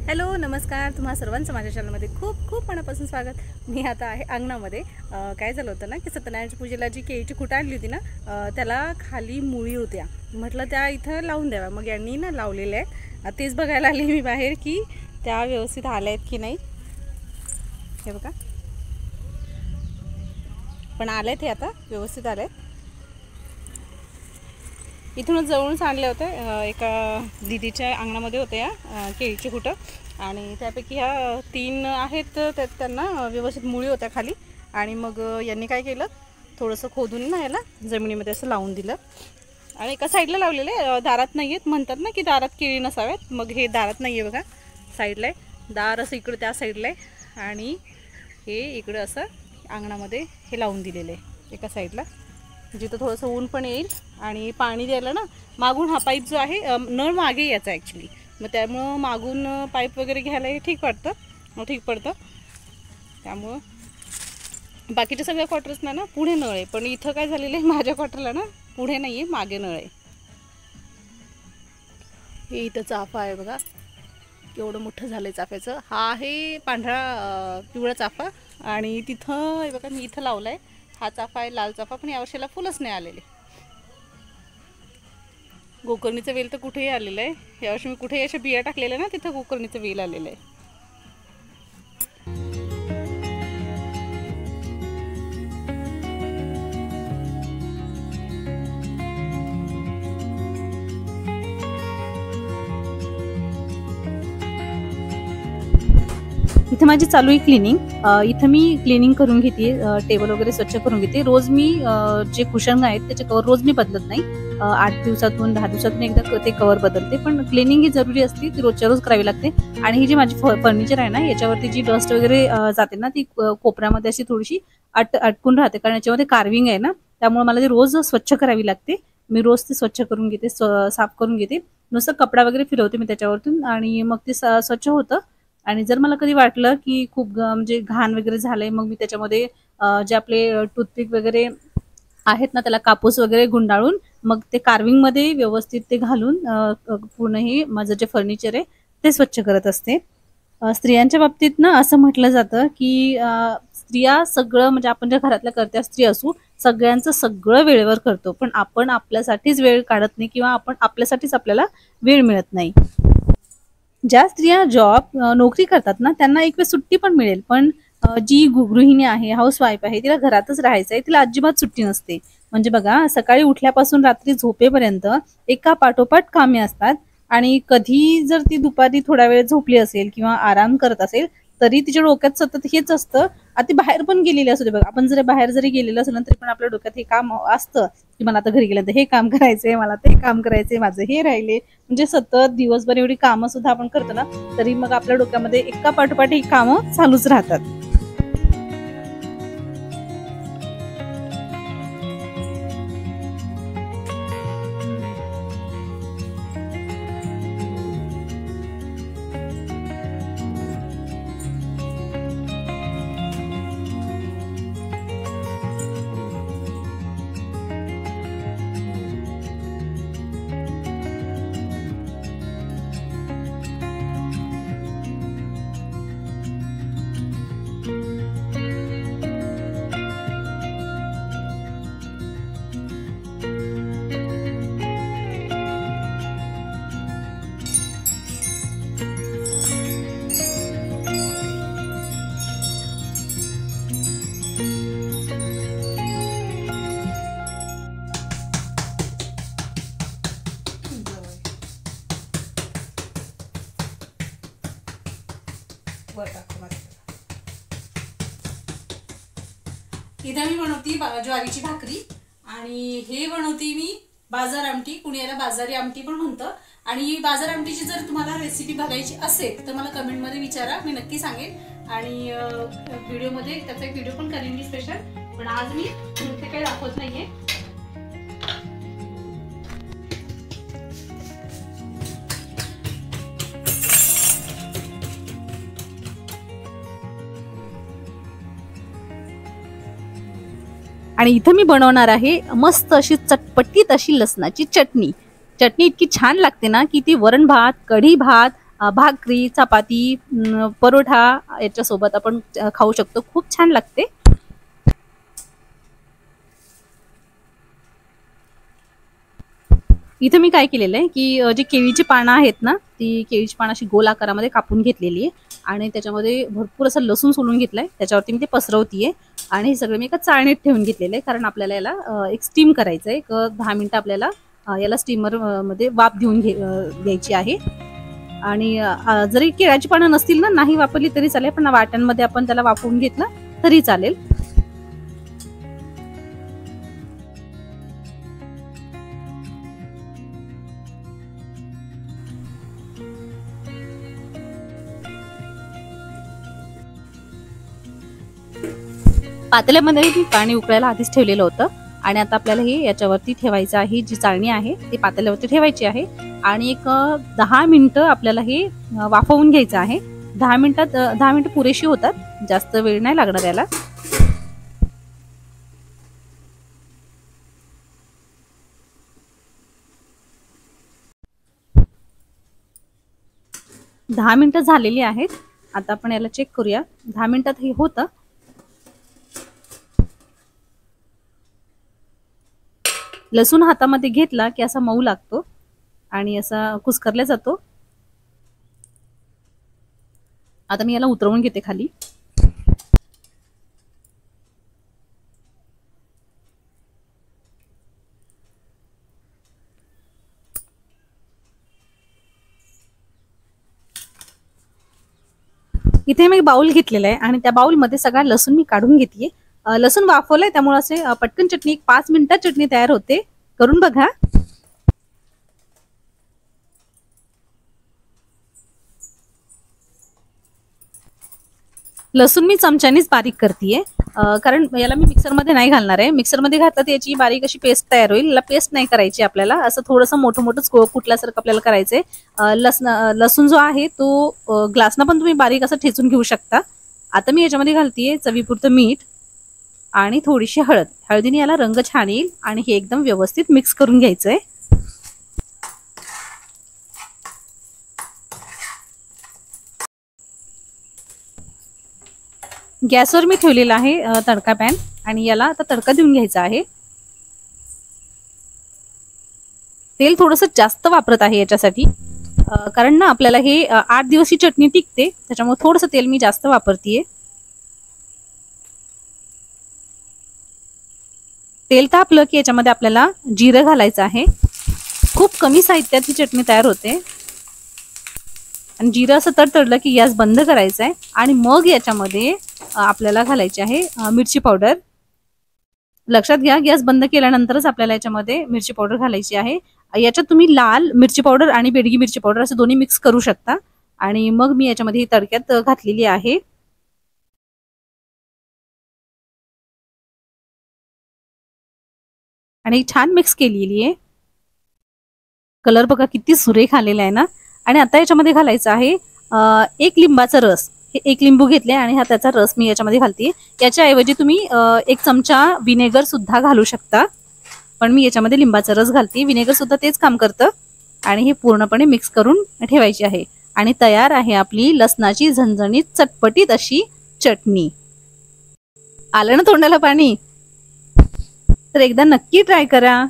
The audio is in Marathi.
हॅलो नमस्कार, तुम्हा सर्वांचं माझ्या चॅनलमध्ये खूप खूप मनापासून स्वागत। मी आता आहे अंगणामध्ये। काय झालं होतं ना की सत्यनारायणच्या पूजेला जी केळीची खुट आणली होती ना, त्याला खाली मुळी होत्या, म्हटलं त्या इथं लावून द्याव्या। मग यांनी ना लावलेले आहेत, तेच बघायला आले मी बाहेर की त्या व्यवस्थित आल्या आहेत की नाही। हे बघा, पण आले ते आता व्यवस्थित आले। इथूनच जवळून आणले होते, एका दीदीच्या अंगणामध्ये होते या केळीची खुटं, आणि त्यापैकी ह्या 3 आहेत, त्यांना व्यवस्थित मुळी होत्या खाली। आणि मग यांनी काय केलं, थोडंसं खोदून ना याला जमिनीमध्ये असं लावून दिलं, आणि एका साईडला लावलेले, दारात नाही आहेत। म्हणतात ना की दारात केळी नसाव्यात, मग हे दारात नाही आहे बघा, साईडला आहे दार, असं इकडं त्या साईडला आहे, आणि हे इकडं असं अंगणामध्ये हे लावून दिलेलं आहे एका साईडला, जिथं थोडंसं ऊन पण येईल। आणि पाणी द्यायला ना मागून हा पाईप जो आहे, नळ मागे याचा ॲक्च्युली, मग त्यामुळं मागून पाईप वगैरे घ्यायला ठीक वाटतं, ठीक पडतं। त्यामुळं बाकीच्या सगळ्या क्वार्टर्सना ना पुढे नळ आहे, पण इथं काय झालेलं आहे, माझ्या क्वार्टरला ना पुढे नाही आहे, मागे नळ आहे। हे इथं चाफा आहे बघा, केवढं मोठं झालं आहे चाफ्याचं। हा आहे पांढरा पिवळा चाफा, आणि तिथं हे बघा मी इथं लावला आहे, हा चाफा आहे लाल चाफा, पण यावर्षीला फुलच नाही आलेले। गोकर्णीचं वेल तर कुठेही आलेलं आहे, यावर्षी मी कुठेही अशा बिया टाकलेल्या ना, तिथं गोकर्णीचं वेल आलेलं आहे। इथं माझी चालू आहे क्लिनिंग। इथं मी क्लिनिंग करून घेते, टेबल वगैरे स्वच्छ करून घेते। रोज मी जे कुशन आहेत त्याचे कवर रोज मी बदलत नाही, 8 दिवसातून 10 दिवसातून एकदा ते कवर बदलते, पण क्लिनिंग ही जरुरी असते, ती रोजच्या रोज करावी लागते। आणि ही जी माझी फर्निचर आहे ना, याच्यावरती जी डस्ट वगैरे जाते ना, ती कोपऱ्यामध्ये अशी थोडीशी अटकून राहते, कारण याच्यामध्ये कार्विंग आहे ना, त्यामुळे मला ती रोज स्वच्छ करावी लागते। मी रोज ती स्वच्छ करून घेते, साफ करून घेते, नुसतं कपडा वगैरे फिरवते मी त्याच्यावरतून, आणि मग ते स्वच्छ होतं। आणि जर मला कधी वाटलं की खूप म्हणजे घाण वगैरे झालंय, मग मी त्याच्यामध्ये जे आपले टूथपिक वगैरे आहेत ना, त्याला कापूस वगैरे गुंडाळून मग ते कार्विंगमध्ये व्यवस्थित ते घालून पूर्ण हे माझं जे फर्निचर आहे ते स्वच्छ करत असते। स्त्रियांच्या बाबतीत ना असं म्हटलं जातं की स्त्रिया सगळं, म्हणजे आपण ज्या घरातल्या कर्त्या स्त्री असू, सगळ्यांचं सगळं वेळेवर करतो, पण आपण आपल्यासाठीच वेळ काढत नाही, किंवा आपण आपल्यासाठीच आपल्याला वेळ मिळत नाही। ज्या स्त्रिया नोकरी करतात ना, त्यांना एक वेळ सुट्टी पण मिळेल, पण जी गृहिणी आहे, हाऊसवाईफ आहे, तिला घरातच राहायचं आहे, तिला अजिबात सुट्टी नसते। म्हणजे बघा, सकाळी उठल्यापासून रात्री झोपेपर्यंत एका पाठोपाठ कामे असतात, आणि कधी जर ती दुपारी थोडा वेळ झोपली असेल किंवा आराम करत असेल, तरी तिच्या डोक्यात सतत हेच असतं। आता बाहेर पण गेलेली असू दे बघा, आपण जरी बाहेर जरी गेलेलं असेल ना, तरी पण आपल्या डोक्यात हे काम असतं की मला आता घरी गेल्यानंतर हे काम करायचंय, मला ते काम करायचंय, माझं हे राहिले। म्हणजे सतत दिवसभर एवढी कामं सुद्धा आपण करतो ना, तरी मग आपल्या डोक्यामध्ये एका पाठोपाठ ही कामं चालूच राहतात। इथं मी बनवती ज्वारीची भाकरी, आणि हे बनवते मी बाजार आमटी, कुणी याला बाजारी आमटी पण म्हणतं। आणि ही बाजार आमटीची जर तुम्हाला रेसिपी बघायची असेल तर मला कमेंटमध्ये विचारा, मी नक्की सांगेन। आणि व्हिडिओमध्ये त्याचा एक व्हिडिओ पण करेन मी स्पेशल, पण आज मी ते काही दाखवत नाहीये। आणि इथं मी बनवणार आहे मस्त अशी चटपटीत अशी लसणाची चटणी। चटणी इतकी छान लागते ना की ती वरण भात, कढी भात भाकरी, चपाती, परोठा याच्यासोबत आपण खाऊ शकतो. खूप छान लागते. इथे मी काय केलेलं आहे की जी केळीची पानं आहेत ना, ती केळीची पानं अशी गोल आकारामध्ये कापून घेतलेली आहे आणि त्याच्यामध्ये भरपूर असं लसूण सोलून घेतलंय. त्याच्यावरती मी ते पसरवतीये आणि हे सगळं मी एका चाळणीत ठेवून घेतलेलं आहे, कारण आपल्याला याला एक स्टीम करायचं आहे. एक 10 मिनिटं आपल्याला याला स्टीमर मध्ये वाफ देऊन द्यायची आहे. आणि जरी केळाची पानं नसतील ना, नाही वापरली तरी चालेल, पण वाट्यांमध्ये आपण त्याला वाफवून घेतलं तरी चालेल. पातेल्यामध्ये मी पाणी उकळायला आधीच ठेवलेलं होतं आणि आता आपल्याला हे याच्यावरती ठेवायचं आहे. जी चाळणी आहे ती पातेल्यावरती ठेवायची आहे आणि एक 10 मिनिटं आपल्याला हे वाफवून घ्यायचं आहे. 10 मिनिटं पुरेशी होतात, जास्त वेळ नाही लागणार याला. दहा मिनिटं झालेली आहेत. आता आपण याला चेक करूया. 10 मिनिटात हे होतं. लसूण हातामध्ये घेतला की असा मऊ लागतो आणि असा कुस्करला जातो. आता मी याला उतरवून घेते खाली. इथे मी बाउल घेतलेला आहे आणि त्या बाउलमध्ये सगळा लसूण मी काढून घेते. लसूण वाफवलंय त्यामुळे असे पटकन चटणी 5 मिनिटात चटणी तयार होते. करून बघा. लसूण मी चमच्यानेच बारीक करतेय, कारण याला मी मिक्सरमध्ये नाही घालणार आहे. मिक्सरमध्ये घातलं तर याची बारीक अशी पेस्ट तयार होईल. याला पेस्ट नाही करायची आपल्याला, असं थोडंसं मोठं मोठं कुटल्यासारखं आपल्याला करायचंय. लसूण जो आहे तो ग्लासनं पण तुम्ही बारीक असं ठेचून घेऊ शकता. आता मी याच्यामध्ये घालतेय चवीपुरतं मीठ आणि थोडीशी हळद. हळदीने याला रंग छान येईल आणि हे एकदम व्यवस्थित मिक्स करून घ्यायचंय. गॅसवर मी ठेवलेला आहे तडका पॅन आणि याला आता तडका देऊन घ्यायचा आहे. तेल थोडंसं जास्त वापरत आहे याच्यासाठी, कारण ना आपल्याला हे 8 दिवस ही चटणी टिकते, त्याच्यामुळे थोडंसं तेल मी जास्त वापरतेय. तेल तापलं की याच्यामध्ये आपल्याला जिरं घालायचं आहे. खूप कमी साहित्यात ही चटणी तयार होते आणि जिरं असं तडतडलं की गॅस बंद करायचा आहे आणि मग याच्यामध्ये आपल्याला घालायची आहे मिरची पावडर. लक्षात घ्या, गॅस बंद केल्यानंतरच आपल्याला याच्यामध्ये मिरची पावडर घालायची आहे. याच्यात तुम्ही लाल मिरची पावडर आणि बेडगी मिरची पावडर असं दोन्ही मिक्स करू शकता. आणि मग मी याच्यामध्ये तडक्यात घातलेली आहे. आणि छान मिक्स केलेली आहे. कलर बघा किती सुरेख आलेला आहे ना. आणि आता याच्यामध्ये घालायचं आहे 1 लिंबाचा रस. हे 1 लिंबू घेतले आणि हा त्याचा रस मी याच्यामध्ये घालते. याच्याऐवजी तुम्ही 1 चमचा विनेगर सुद्धा घालू शकता, पण मी याच्यामध्ये लिंबाचा रस घालते. विनेगर सुद्धा तेच काम करतं. आणि हे पूर्णपणे मिक्स करून ठेवायची आहे. आणि तयार आहे आपली लसणाची झणझणीत चटपटीत अशी चटणी. आलं ना तोंडाला पाणी? तर एकदा नक्की ट्राय करा.